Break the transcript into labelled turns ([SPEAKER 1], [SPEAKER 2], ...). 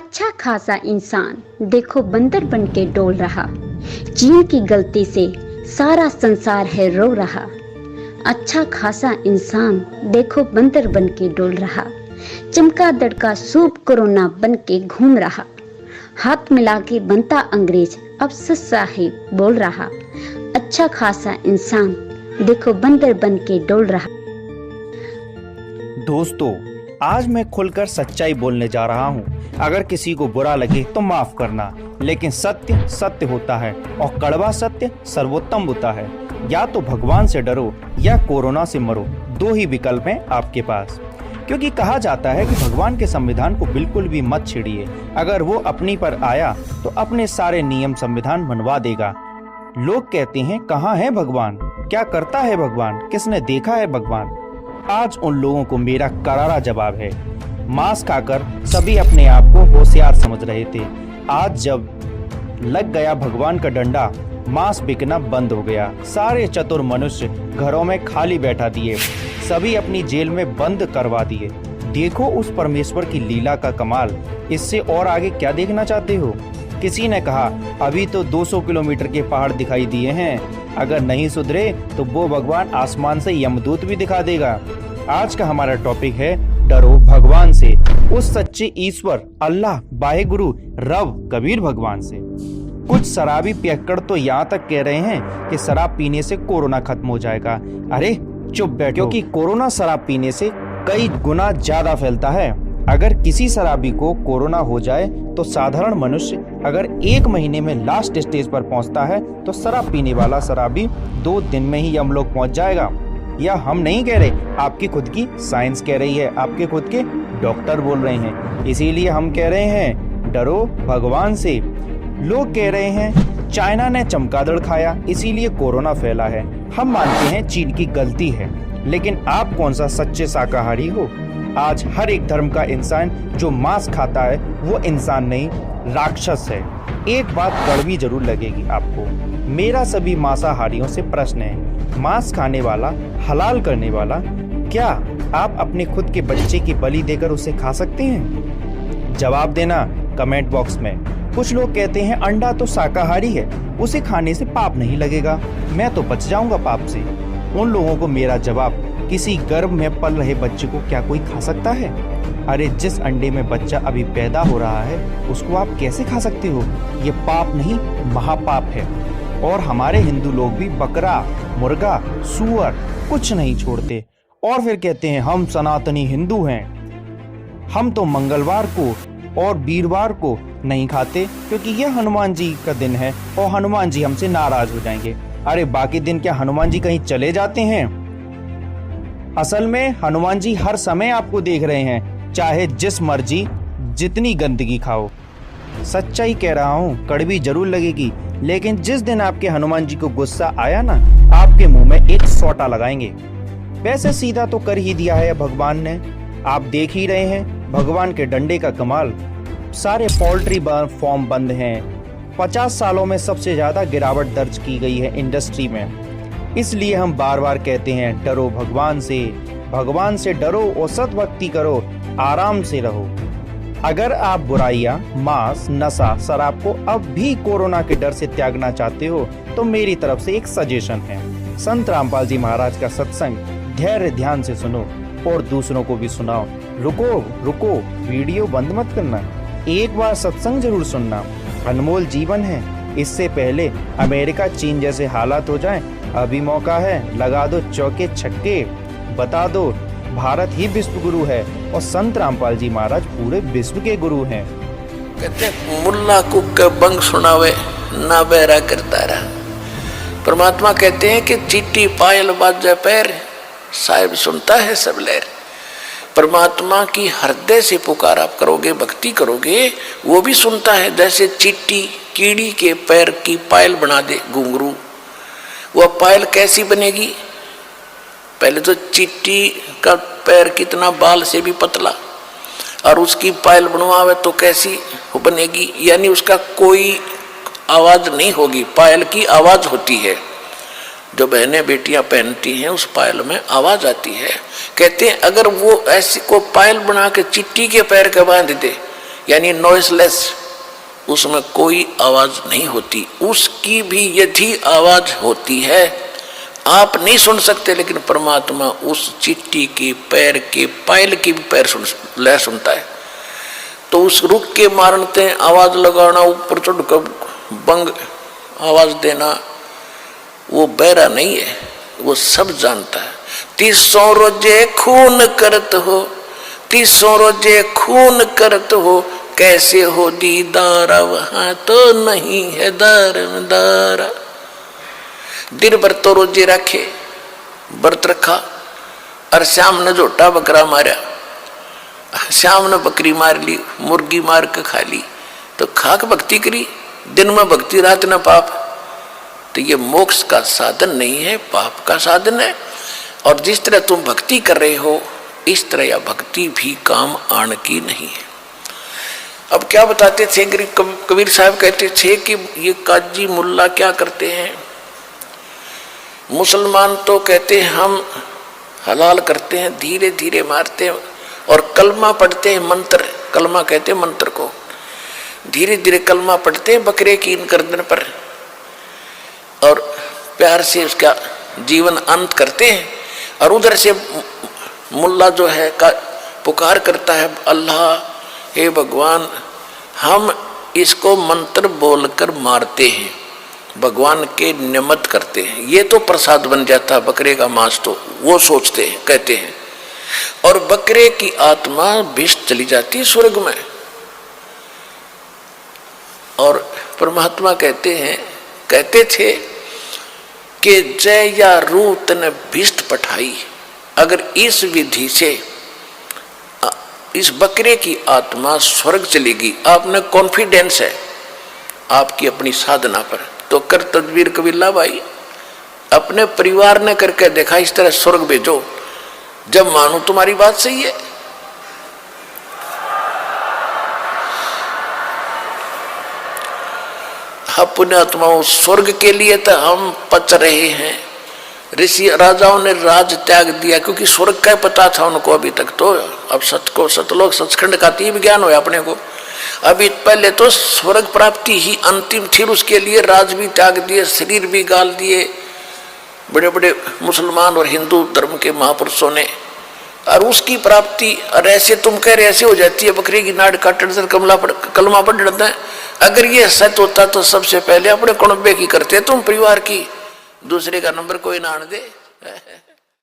[SPEAKER 1] अच्छा खासा इंसान देखो बंदर बन के डोल रहा। चीन की गलती से सारा संसार है रो रहा। अच्छा खासा इंसान देखो बंदर बन के डोल रहा। चमका दड़का सूप कोरोना बन के घूम रहा। हाथ मिला के बनता अंग्रेज अब सस्सा है बोल रहा। अच्छा खासा इंसान देखो बंदर बन के डोल रहा।
[SPEAKER 2] दोस्तों, आज मैं खुलकर सच्चाई बोलने जा रहा हूँ। अगर किसी को बुरा लगे तो माफ करना, लेकिन सत्य सत्य होता है और कड़वा सत्य सर्वोत्तम होता है। या तो भगवान से डरो या कोरोना से मरो, दो ही विकल्प हैं आपके पास। क्योंकि कहा जाता है कि भगवान के संविधान को बिल्कुल भी मत छेड़िए। अगर वो अपनी पर आया तो अपने सारे नियम संविधान बनवा देगा। लोग कहते हैं कहाँ है भगवान, क्या करता है भगवान, किसने देखा है भगवान। आज उन लोगों को मेरा करारा जवाब है। मांस खाकर सभी अपने आप को होशियार समझ रहे थे। आज जब लग गया भगवान का डंडा, मांस बिकना बंद हो गया। सारे चतुर मनुष्य घरों में खाली बैठा दिए, सभी अपनी जेल में बंद करवा दिए। देखो उस परमेश्वर की लीला का कमाल। इससे और आगे क्या देखना चाहते हो। किसी ने कहा अभी तो 200 किलोमीटर के पहाड़ दिखाई दिए हैं, अगर नहीं सुधरे तो वो भगवान आसमान से यमदूत भी दिखा देगा। आज का हमारा टॉपिक है डरो भगवान से, उस सच्चे ईश्वर अल्लाह वाहेगुरु रब कबीर भगवान से। कुछ शराबी पियक्कड़ तो यहाँ तक कह रहे हैं कि शराब पीने से कोरोना खत्म हो जाएगा। अरे चुप बैठो, क्योंकि कोरोना शराब पीने से कई गुना ज्यादा फैलता है। अगर किसी शराबी को कोरोना हो जाए तो साधारण मनुष्य अगर 1 महीने में लास्ट स्टेज पर पहुंचता है तो शराब पीने वाला शराबी 2 दिन में ही यमलोक पहुंच जाएगा। या हम नहीं कह रहे, आपकी खुद की साइंस कह रही है, आपके खुद के डॉक्टर बोल रहे हैं। इसीलिए हम कह रहे हैं डरो भगवान से। लोग कह रहे हैं चाइना ने चमगादड़ खाया इसीलिए कोरोना फैला है। हम मानते हैं चीन की गलती है, लेकिन आप कौन सा सच्चे शाकाहारी हो। आज हर एक धर्म का इंसान जो मांस खाता है वो इंसान नहीं, राक्षस है। एक बात कड़वी जरूर लगेगी आपको, मेरा सभी मांसाहारियों से प्रश्न है, मांस खाने वाला, हलाल करने वाला, क्या आप अपने खुद के बच्चे की बलि देकर उसे खा सकते हैं? जवाब देना कमेंट बॉक्स में। कुछ लोग कहते हैं अंडा तो शाकाहारी है, उसे खाने से पाप नहीं लगेगा, मैं तो बच जाऊंगा पाप से। उन लोगों को मेरा जवाब, किसी गर्भ में पल रहे बच्चे को क्या कोई खा सकता है? अरे जिस अंडे में बच्चा अभी पैदा हो रहा है उसको आप कैसे खा सकते हो? ये पाप नहीं महापाप है। और हमारे हिंदू लोग भी बकरा, मुर्गा, सूअर कुछ नहीं छोड़ते और फिर कहते हैं हम सनातनी हिंदू हैं। हम तो मंगलवार को और वीरवार को नहीं खाते क्योंकि ये हनुमान जी का दिन है और हनुमान जी हमसे नाराज हो जाएंगे। अरे बाकी दिन क्या हनुमान जी कहीं चले जाते हैं? असल में हनुमान जी हर समय आपको देख रहे हैं, चाहे जिस मर्जी जितनी गंदगी खाओ। सच्चाई कह रहा हूँ, कड़वी जरूर लगेगी, लेकिन जिस दिन आपके हनुमान जी को गुस्सा आया ना, आपके मुंह में एक सोटा लगाएंगे। वैसे सीधा तो कर ही दिया है भगवान ने, आप देख ही रहे हैं भगवान के डंडे का कमाल। सारे पोल्ट्री फार्म बंद हैं। 50 सालों में सबसे ज्यादा गिरावट दर्ज की गई है इंडस्ट्री में। इसलिए हम बार बार कहते हैं डरो भगवान से डरो और सद्भक्ति करो, आराम से रहो। अगर आप बुराइयां, मांस, नशा, शराब को अब भी कोरोना के डर से त्यागना चाहते हो तो मेरी तरफ से एक सजेशन है। संत रामपाल जी महाराज का सत्संग धैर्य ध्यान से सुनो और दूसरों को भी सुनाओ। रुको, वीडियो बंद मत करना, एक बार सत्संग जरूर सुनना, अनमोल जीवन है। इससे पहले अमेरिका चीन जैसे हालात हो जाएं, अभी मौका है, लगा दो चौके छक्के, बता दो भारत ही विश्व गुरु है और संत रामपाल जी महाराज पूरे विश्व के गुरु हैं।
[SPEAKER 3] कहते मुल्ला कुक बंग सुनावे ना बहरा करता रहा। परमात्मा कहते हैं कि चीटी पायल बाजे पैर, साहिब सुनता है सब लहर। परमात्मा की हृदय से पुकार आप करोगे, भक्ति करोगे, वो भी सुनता है। जैसे चीटी कीड़ी के पैर की पायल बना दे घुंघरू, वह पायल कैसी बनेगी? पहले तो चीटी का पैर कितना बाल से भी पतला, और उसकी पायल बनवावे तो कैसी बनेगी? यानी उसका कोई आवाज नहीं होगी, पायल की आवाज होती है। जो बहनें बेटियां पहनती हैं उस पायल में आवाज आती है। कहते हैं अगर वो ऐसी को पायल बना के चिट्टी के पैर के बांध दे यानी नॉइसलेस, उसमें कोई आवाज नहीं होती। उसकी भी यदि आवाज होती है आप नहीं सुन सकते, लेकिन परमात्मा उस चींटी के पैर के पायल की भी पैर सुनता है। तो उस रुख के मारते आवाज लगाना, ऊपर चढ़कर बंग आवाज देना, वो बहरा नहीं है, वो सब जानता है। 300 रोजे खून करत हो, 300 रोजे खून करत हो, कैसे हो दीदारा वहां तो नहीं है दारदारा। दिन भर तो रोजे रखे, व्रत रखा, और शाम ने झोटा बकरा मारा, शाम ने बकरी मार ली, मुर्गी मार के खा ली, तो खाक भक्ति करी, दिन में भक्ति रात न पाप। तो ये मोक्ष का साधन नहीं है, पाप का साधन है। और जिस तरह तुम भक्ति कर रहे हो, इस तरह यह भक्ति भी काम आने की नहीं है। अब क्या बताते थे कबीर साहब, कहते थे कि ये काजी मुल्ला क्या करते हैं, मुसलमान तो कहते हैं हम हलाल करते हैं, धीरे धीरे मारते हैं और कलमा पढ़ते हैं, मंत्र, कलमा कहते हैं मंत्र को, धीरे धीरे कलमा पढ़ते हैं बकरे की इन गर्दन पर, और प्यार से उसका जीवन अंत करते हैं। और उधर से मुल्ला जो है का पुकार करता है, अल्लाह हे भगवान, हम इसको मंत्र बोलकर मारते हैं, भगवान के निमित्त करते हैं, ये तो प्रसाद बन जाता है बकरे का मांस, तो वो सोचते हैं, कहते हैं। और बकरे की आत्मा विष चली जाती है स्वर्ग में। और परमात्मा कहते हैं, कहते थे कि जय या रूत ने भिष्ट पठाई, अगर इस विधि से इस बकरे की आत्मा स्वर्ग चलेगी, आपने कॉन्फिडेंस है आपकी अपनी साधना पर, तो कर तदबीर कबीला भाई, अपने परिवार ने करके देखा, इस तरह स्वर्ग भेजो, जब मानो तुम्हारी बात सही है। अपने आत्माओं स्वर्ग के लिए तो हम पच रहे हैं। ऋषि राजाओं ने राज त्याग दिया क्योंकि स्वर्ग का पता था उनको अभी तक, तो अब सतलोक सचखंड का तीव्र ज्ञान हुआ अपने को। अभी पहले तो स्वर्ग प्राप्ति ही अंतिम थी, उसके लिए राज भी त्याग दिए, शरीर भी गाल दिए बड़े बड़े मुसलमान और हिंदू धर्म के महापुरुषों ने, और उसकी प्राप्ति। और ऐसे तुम कह रहे ऐसे हो जाती है, बकरी की नाड़ काटने कलमा पढ़ डरता है। अगर ये सत्य होता तो सबसे पहले अपने कुणबे की करते तुम, परिवार की, दूसरे का नंबर कोई ना आने दे।